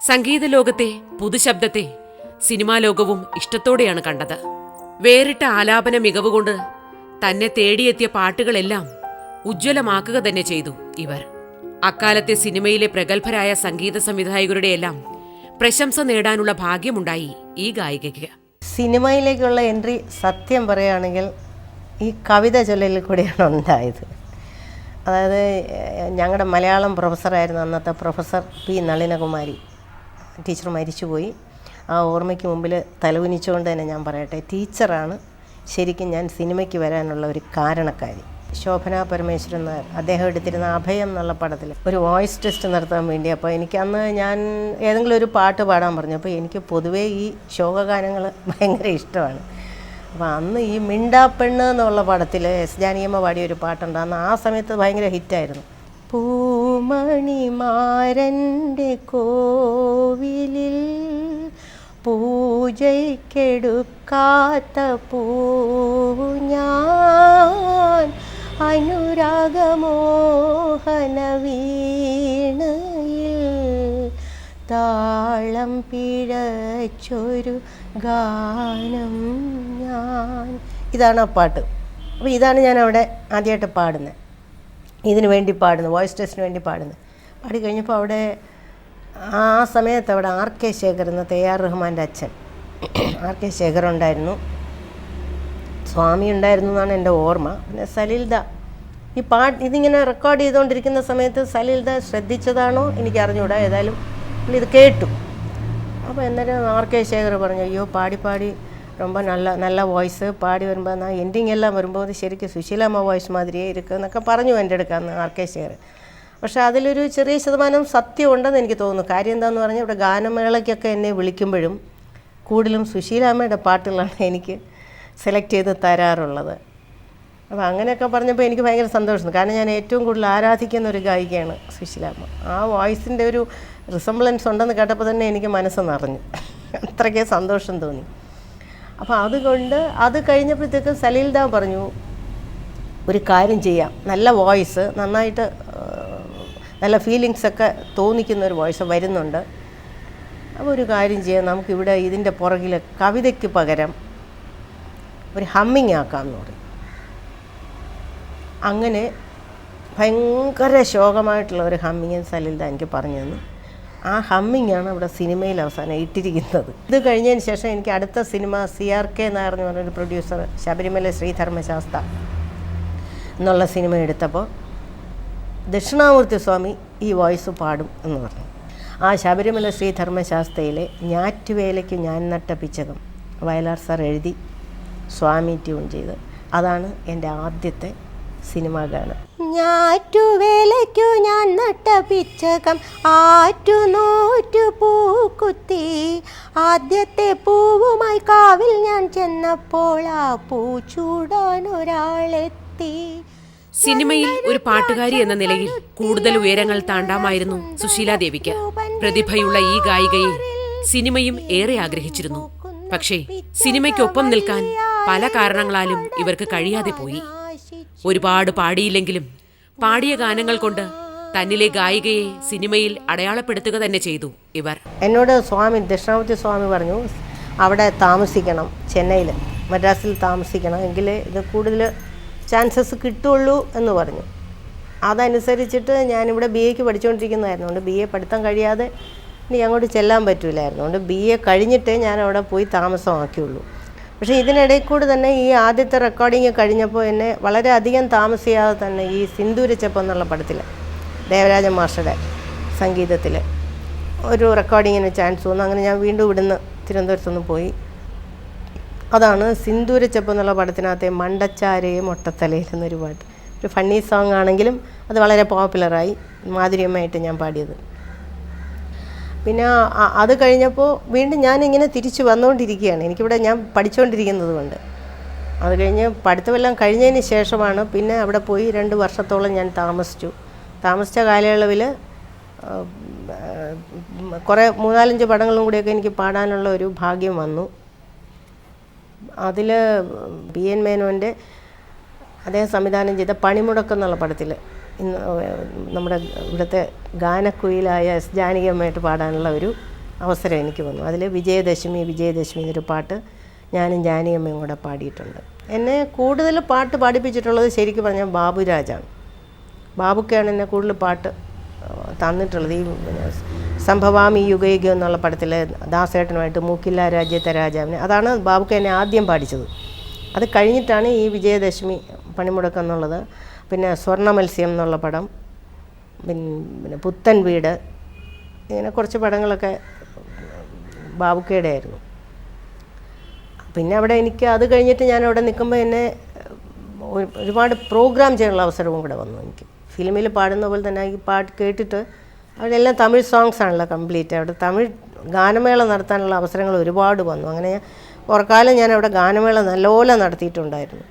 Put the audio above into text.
സംഗീത ലോകത്തെ പുതുശബ്ദത്തെ സിനിമാ ലോകവും ഇഷ്ടത്തോടെയാണ് കണ്ടത്. വേറിട്ട ആലാപന മികവുകൊണ്ട് തന്നെ തേടിയെത്തിയ പാട്ടുകളെല്ലാം ഉജ്ജ്വലമാക്കുക തന്നെ ചെയ്തു ഇവർ. അക്കാലത്തെ സിനിമയിലെ പ്രഗത്ഭരായ സംഗീത സംവിധായകരുടെയെല്ലാം പ്രശംസ നേടാനുള്ള ഭാഗ്യമുണ്ടായി ഈ ഗായികയ്ക്ക്. സിനിമയിലേക്കുള്ള എൻട്രി സത്യം പറയുകയാണെങ്കിൽ ഈ കവിത ചൊല്ലലിൽ കൂടെയാണ് ഉണ്ടായത്. അതായത് ഞങ്ങളുടെ മലയാളം പ്രൊഫസറായിരുന്നു അന്നത്തെ പ്രൊഫസർ പി നളിനകുമാരി ടീച്ചർ മരിച്ചുപോയി. ആ ഓർമ്മയ്ക്ക് മുമ്പിൽ തലകുനിച്ചുകൊണ്ട് തന്നെ ഞാൻ പറയട്ടെ, ടീച്ചറാണ് ശരിക്കും ഞാൻ സിനിമയ്ക്ക് വരാനുള്ള ഒരു കാരണക്കാരി. ശോഭന പരമേശ്വരൻ നായർ അദ്ദേഹം എടുത്തിരുന്ന അഭയം എന്നുള്ള പടത്തിൽ ഒരു വോയിസ് ടെസ്റ്റ് നടത്താൻ വേണ്ടി, അപ്പോൾ എനിക്കന്ന് ഞാൻ ഏതെങ്കിലും ഒരു പാട്ട് പാടാൻ പറഞ്ഞു. അപ്പോൾ എനിക്ക് പൊതുവേ ഈ ശോകഗാനങ്ങൾ ഭയങ്കര ഇഷ്ടമാണ്. അപ്പോൾ അന്ന് ഈ മിണ്ടാപ്പെണ്ണ് എന്നുള്ള പടത്തിൽ എസ് ജാനകിയമ്മ പാടിയൊരു പാട്ടുണ്ട്. അന്ന് ആ സമയത്ത് ഭയങ്കര ഹിറ്റായിരുന്നു. പൂമണിമാരൻ്റെ കോവിലിൽ പൂജയ്ക്കെടുക്കാത്ത പൂ ഞാൻ അനുരാഗമോഹന വീണയിൽ താളം പിഴച്ചൊരു ഗാനം ഞാൻ. ഇതാണ് ആ പാട്ട്. അപ്പോൾ ഇതാണ് ഞാൻ അവിടെ ആദ്യമായിട്ട് പാടുന്നത്, ഇതിന് വേണ്ടി പാടുന്നത്, വോയിസ് ടെസ്റ്റിന് വേണ്ടി പാടുന്നത്. പാടിക്കഴിഞ്ഞപ്പോൾ അവിടെ ആ സമയത്ത് അവിടെ ആർ കെ ശേഖർ, ഇന്നത്തെ AR റഹ്മാൻ്റെ അച്ഛൻ ആർ കെ ശേഖർ ഉണ്ടായിരുന്നു, സ്വാമി ഉണ്ടായിരുന്നു എന്നാണ് എൻ്റെ ഓർമ്മ. പിന്നെ സലിൽദ ഈ ഇതിങ്ങനെ റെക്കോർഡ് ചെയ്തുകൊണ്ടിരിക്കുന്ന സമയത്ത് സലിൽദ ശ്രദ്ധിച്ചതാണോ എനിക്ക് അറിഞ്ഞുകൂടാ, ഏതായാലും ഇത് കേട്ടു. അപ്പോൾ അന്നേരം ആർ കെ ശേഖർ പറഞ്ഞു, അയ്യോ പാടി ரொம்ப നല്ല വോയിസ് പാടി വരുമ്പോൾ എൻഡിങ് എല്ലാം വരുമ്പോൾ അത് ശരിക്കും സുശീലാമ്മ വോയിസ് മാതിരിയേ ഇരിക്കും എന്നൊക്കെ പറഞ്ഞു എൻ്റെ അടുക്കാന്ന് ആർ കെ ശേഖർ. പക്ഷേ അതിലൊരു ചെറിയ ശതമാനം സത്യം ഉണ്ടെന്ന് എനിക്ക് തോന്നുന്നു. കാര്യം എന്താണെന്ന് പറഞ്ഞാൽ ഇവിടെ ഗാനമേളയ്ക്കൊക്കെ എന്നെ വിളിക്കുമ്പോഴും കൂടുതലും സുശീലാമ്മയുടെ പാട്ടുകളാണ് എനിക്ക് സെലക്ട് ചെയ്ത് തരാറുള്ളത്. അപ്പോൾ അങ്ങനെയൊക്കെ പറഞ്ഞപ്പോൾ എനിക്ക് ഭയങ്കര സന്തോഷം. കാരണം ഞാൻ ഏറ്റവും കൂടുതൽ ആരാധിക്കുന്ന ഒരു ഗായികയാണ് സുശീലാമ്മ. ആ വോയിസിൻ്റെ ഒരു റിസംബ്ലൻസ് ഉണ്ടെന്ന് കേട്ടപ്പോൾ തന്നെ എനിക്ക് മനസ്സ് നിറഞ്ഞു, അത്രയ്ക്ക് സന്തോഷം തോന്നി. അപ്പോൾ അതുകൊണ്ട് അത് കഴിഞ്ഞപ്പോഴത്തേക്ക് സലീൽദ പറഞ്ഞു, ഒരു കാര്യം ചെയ്യാം, നല്ല വോയിസ്, നന്നായിട്ട് നല്ല ഫീലിങ്സൊക്കെ തോന്നിക്കുന്ന ഒരു വോയിസ് വരുന്നുണ്ട്. അപ്പോൾ ഒരു കാര്യം ചെയ്യാം, നമുക്കിവിടെ ഇതിൻ്റെ പുറകിൽ കവിതയ്ക്ക് പകരം ഒരു ഹമ്മിങ് ആക്കാമെന്ന് പറയും. അങ്ങനെ ഭയങ്കര ശോകമായിട്ടുള്ള ഒരു ഹമ്മിങ് സലീൽദ എനിക്ക് പറഞ്ഞു തന്നു. ആ ഹമ്മിങ്ങാണ് ഇവിടെ സിനിമയിൽ അവസാനം ഇട്ടിരിക്കുന്നത്. ഇത് കഴിഞ്ഞതിന് ശേഷം എനിക്ക് അടുത്ത സിനിമ CRK നായർ എന്ന് പറഞ്ഞൊരു പ്രൊഡ്യൂസർ ശബരിമല ശ്രീധർമ്മശാസ്ത്ര എന്നുള്ള സിനിമ എടുത്തപ്പോൾ ദക്ഷിണാമൂർത്തി സ്വാമി ഈ വോയിസ് പാടും എന്ന് പറഞ്ഞു. ആ ശബരിമല ശ്രീധർമ്മശാസ്ത്രയിലെ ഞാറ്റുവേലയ്ക്ക് ഞാൻ നട്ട പിച്ചകം വയലാർ സാർ എഴുതി സ്വാമി ട്യൂൺ ചെയ്ത്, അതാണ് എൻ്റെ ആദ്യത്തെ സിനിമാ ഗാനം. ഞാറ്റുവേലയ്ക്കു ഞാൻ നട്ട പിച്ചകം ആറ്റുനൂറ്റു പൂക്കുത്തി, ആദ്യത്തെ പൂവുമായി കാവിൽ ഞാൻ ചെന്നപ്പോൾ ആ പൂ ചൂടാൻ ഒരാളെത്തി. സിനിമയിൽ ഒരു പാട്ടുകാരി എന്ന നിലയിൽ കൂടുതൽ ഉയരങ്ങൾ താണ്ടാമായിരുന്നു സുശീലാദേവിക്ക്. പ്രതിഭയുള്ള ഈ ഗായികയെ സിനിമയും ഏറെ ആഗ്രഹിച്ചിരുന്നു. പക്ഷേ സിനിമയ്ക്കൊപ്പം നിൽക്കാൻ പല കാരണങ്ങളാലും ഇവർക്ക് കഴിയാതെ പോയി. ഒരുപാട് പാടിയില്ലെങ്കിലും പാടിയ ഗാനങ്ങൾ കൊണ്ട് തന്നിലെ ഗായികയെ സിനിമയിൽ അടയാളപ്പെടുത്തുക തന്നെ ചെയ്തു ഇവർ. എന്നോട് ദക്ഷിണാമൂർത്തി സ്വാമി പറഞ്ഞു, അവിടെ താമസിക്കണം, ചെന്നൈയിൽ മദ്രാസിൽ താമസിക്കണം, എങ്കിലേ ഇത് കൂടുതൽ ചാൻസസ് കിട്ടുള്ളൂ എന്ന് പറഞ്ഞു. അതനുസരിച്ചിട്ട് ഞാനിവിടെ BAക്ക് പഠിച്ചുകൊണ്ടിരിക്കുന്നതായിരുന്നു. അതുകൊണ്ട് BA പഠിത്തം കഴിയാതെ ഇനി അങ്ങോട്ട് ചെല്ലാൻ പറ്റില്ലായിരുന്നു. അതുകൊണ്ട് BA കഴിഞ്ഞിട്ടേ ഞാൻ അവിടെ പോയി താമസമാക്കിയുള്ളൂ. പക്ഷേ ഇതിനിടയിൽ കൂടെ തന്നെ ഈ ആദ്യത്തെ റെക്കോർഡിങ് കഴിഞ്ഞപ്പോൾ എന്നെ വളരെ അധികം താമസിയാതെ തന്നെ ഈ സിന്ദൂരച്ചപ്പം എന്നുള്ള പടത്തിൽ ദേവരാജ മാഷയുടെ സംഗീതത്തിൽ ഒരു റെക്കോർഡിങ്ങിന് ചാൻസ് വന്നു. അങ്ങനെ ഞാൻ വീണ്ടും ഇവിടുന്ന് തിരുവനന്തപുരത്തുനിന്ന് പോയി. അതാണ് സിന്ദൂരച്ചപ്പം എന്നുള്ള പടത്തിനകത്തെ മണ്ടച്ചാരയും ഒട്ടത്തലയിൽ എന്നൊരു പാട്ട്. ഒരു ഫണ്ണി സോങ് ആണെങ്കിലും അത് വളരെ പോപ്പുലറായി, മാധുര്യമായിട്ട് ഞാൻ പാടിയത്. പിന്നെ അത് കഴിഞ്ഞപ്പോൾ വീണ്ടും ഞാനിങ്ങനെ തിരിച്ചു വന്നുകൊണ്ടിരിക്കുകയാണ്, എനിക്കിവിടെ ഞാൻ പഠിച്ചുകൊണ്ടിരിക്കുന്നത് കൊണ്ട്. അത് കഴിഞ്ഞ് പഠിത്തമെല്ലാം കഴിഞ്ഞതിന് ശേഷമാണ് പിന്നെ അവിടെ പോയി 2 വർഷത്തോളം ഞാൻ താമസിച്ച കാലയളവിൽ കുറേ 3-4 പടങ്ങളും കൂടിയൊക്കെ എനിക്ക് പാടാനുള്ള ഒരു ഭാഗ്യം വന്നു. അതിൽ BN മേനോൻ്റെ അദ്ദേഹം സംവിധാനം ചെയ്ത പണിമുടക്ക് എന്നുള്ള പടത്തിൽ നമ്മുടെ ഇവിടുത്തെ ഗാനക്കുയിലായ എസ് ജാനകിയമ്മയായിട്ട് പാടാനുള്ള ഒരു അവസരം എനിക്ക് വന്നു. അതിൽ വിജയദശമി എന്നൊരു പാട്ട് ഞാനും ജാനിയമ്മയും കൂടെ പാടിയിട്ടുണ്ട്. എന്നെ കൂടുതൽ പാട്ട് പാടിപ്പിച്ചിട്ടുള്ളത് ശരിക്കും പറഞ്ഞാൽ ബാബുരാജാണ്. ബാബുക്കയാണ് എന്നെ കൂടുതൽ പാട്ട് തന്നിട്ടുള്ളത്. ഈ സംഭവാമി യുഗയുഗം എന്നുള്ള പടത്തിൽ ദാസേട്ടനുമായിട്ട് മൂക്കില്ല രാജ്യത്തെ രാജാവിന്, അതാണ് ബാബുക്ക എന്നെ ആദ്യം പാടിച്ചത്. അത് കഴിഞ്ഞിട്ടാണ് ഈ വിജയദശമി പണിമുടക്കം എന്നുള്ളത്. പിന്നെ സ്വർണ്ണ മത്സ്യം എന്നുള്ള പടം, പിന്നെ പുത്തൻ വീട്, ഇങ്ങനെ കുറച്ച് പടങ്ങളൊക്കെ ബാബുക്കയുടെ ആയിരുന്നു. പിന്നെ അവിടെ എനിക്ക് അത് കഴിഞ്ഞിട്ട് ഞാൻ അവിടെ നിൽക്കുമ്പോൾ എന്നെ ഒരുപാട് പ്രോഗ്രാം ചെയ്യാനുള്ള അവസരവും കൂടെ വന്നു എനിക്ക്. ഫിലിമിൽ പാടുന്ന പോലെ തന്നെ ഈ പാട്ട് കേട്ടിട്ട് അവിടെയെല്ലാം തമിഴ് സോങ്സ് ആണല്ലോ കംപ്ലീറ്റ്. അവിടെ തമിഴ് ഗാനമേള നടത്താനുള്ള അവസരങ്ങൾ ഒരുപാട് വന്നു. അങ്ങനെ കുറക്കാലം ഞാൻ അവിടെ ഗാനമേള നല്ലപോലെ നടത്തിയിട്ടുണ്ടായിരുന്നു.